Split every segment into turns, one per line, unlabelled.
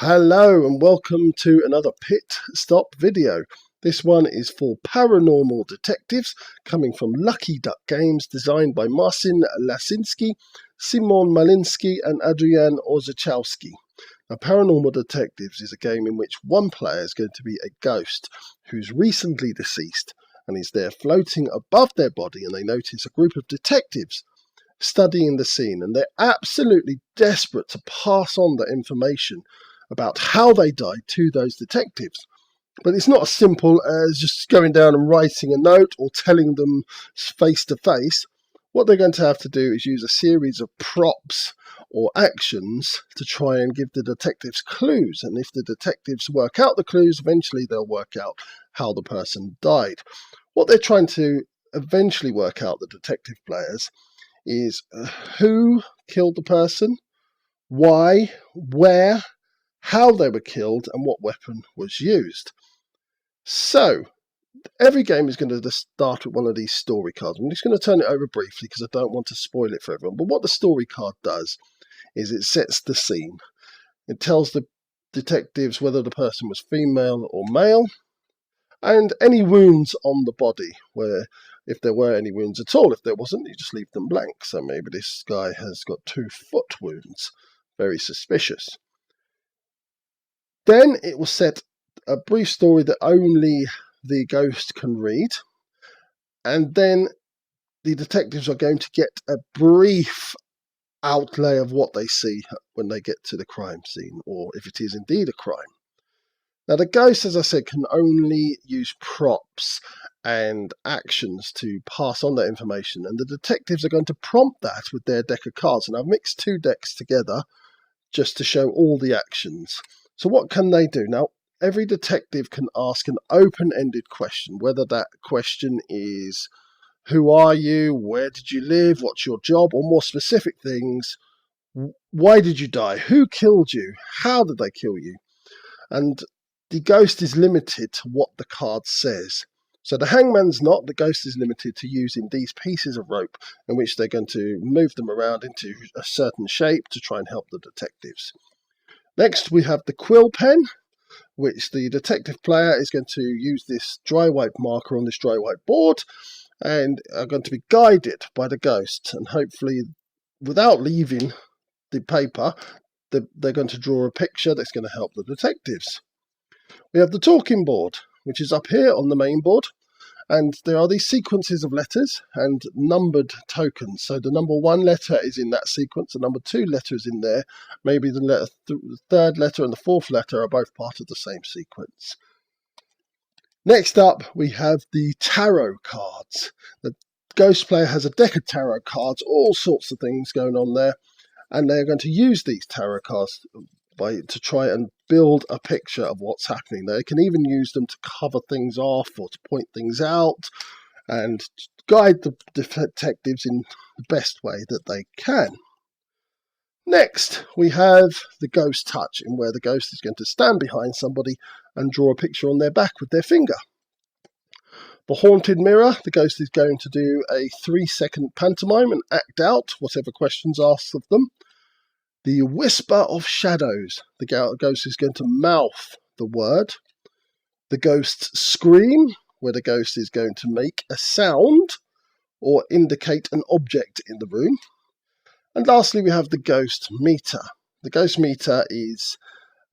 Hello and welcome to another pit stop video. This one is for Paranormal Detectives, coming from Lucky Duck Games, designed by Marcin, Szymon, Maliński and Adrian, Orzechowski. Now, Paranormal Detectives is a game in which one player is going to be a ghost who's recently deceased and is there floating above their body, and they notice a group of detectives studying the scene, and they're absolutely desperate to pass on the information about how they died to those detectives. But it's not as simple as just going down and writing a note or telling them face to face. What they're going to have to do is use a series of props or actions to try and give the detectives clues. And if the detectives work out the clues, eventually they'll work out how the person died. What they're trying to eventually work out, the detective players, is who killed the person, why, where, how they were killed, and what weapon was used. So, every game is going to start with one of these story cards. I'm just going to turn it over briefly because I don't want to spoil it for everyone. But what the story card does is it sets the scene. It tells the detectives whether the person was female or male, and any wounds on the body, where if there were any wounds at all. If there wasn't, you just leave them blank. So maybe this guy has got 2 foot wounds. Very suspicious. Then it will set a brief story that only the ghost can read, and then the detectives are going to get a brief outlay of what they see when they get to the crime scene, or if it is indeed a crime. Now, the ghost, as I said, can only use props and actions to pass on that information, and the detectives are going to prompt that with their deck of cards. And I've mixed 2 decks together just to show all the actions. So what can they do? Now, every detective can ask an open-ended question, whether that question is, who are you, where did you live, what's your job, or more specific things, why did you die, who killed you, how did they kill you? And the ghost is limited to what the card says. So the Hangmans Knot, the ghost is limited to using these pieces of rope in which they're going to move them around into a certain shape to try and help the detectives. Next, we have the quill pen, which the detective player is going to use this dry white marker on this dry white board and are going to be guided by the ghost, and hopefully without leaving the paper, they're going to draw a picture that's going to help the detectives. We have the talking board, which is up here on the main board, and there are these sequences of letters and numbered tokens. So the number 1 letter is in that sequence, the number 2 letter is in there. Maybe the 3rd letter and the 4th letter are both part of the same sequence. Next up, we have the tarot cards. The ghost player has a deck of tarot cards, all sorts of things going on there, and they're going to use these tarot cards to try and build a picture of what's happening. They can even use them to cover things off or to point things out and guide the detectives in the best way that they can. Next, we have the ghost touch, in where the ghost is going to stand behind somebody and draw a picture on their back with their finger. The haunted mirror, the ghost is going to do a 3-second pantomime and act out whatever questions asked of them. The whisper of shadows, the ghost is going to mouth the word. The ghost scream, where the ghost is going to make a sound or indicate an object in the room. And lastly, we have the ghost meter. The ghost meter is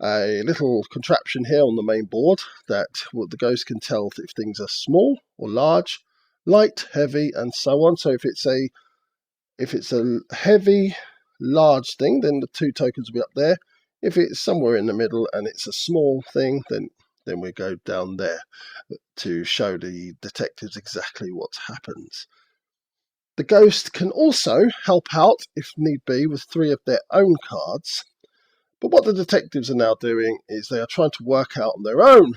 a little contraption here on the main board that the ghost can tell if things are small or large, light, heavy, and so on. So if it's a heavy, large thing, then the 2 tokens will be up there. If it's somewhere in the middle and it's a small thing, then we go down there to show the detectives exactly what happens. The ghost can also help out, if need be, with 3 of their own cards. But what the detectives are now doing is they are trying to work out on their own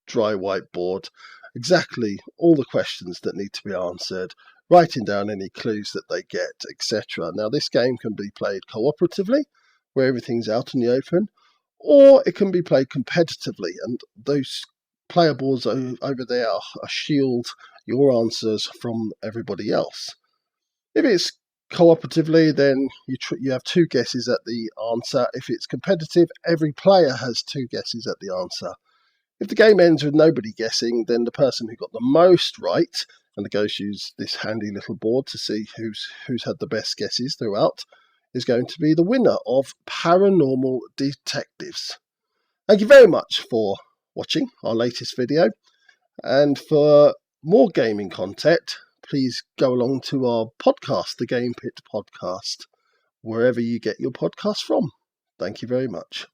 dry whiteboard exactly all the questions that need to be answered, writing down any clues that they get, etc. Now, this game can be played cooperatively, where everything's out in the open, or it can be played competitively, and those player boards over there shield your answers from everybody else. If it's cooperatively, then you have 2 guesses at the answer. If it's competitive, every player has 2 guesses at the answer. If the game ends with nobody guessing, then the person who got the most right, and the ghosts use this handy little board to see who's had the best guesses throughout, is going to be the winner of Paranormal Detectives. Thank you very much for watching our latest video, and for more gaming content, please go along to our podcast, the Game Pit Podcast, wherever you get your podcast from. Thank you very much.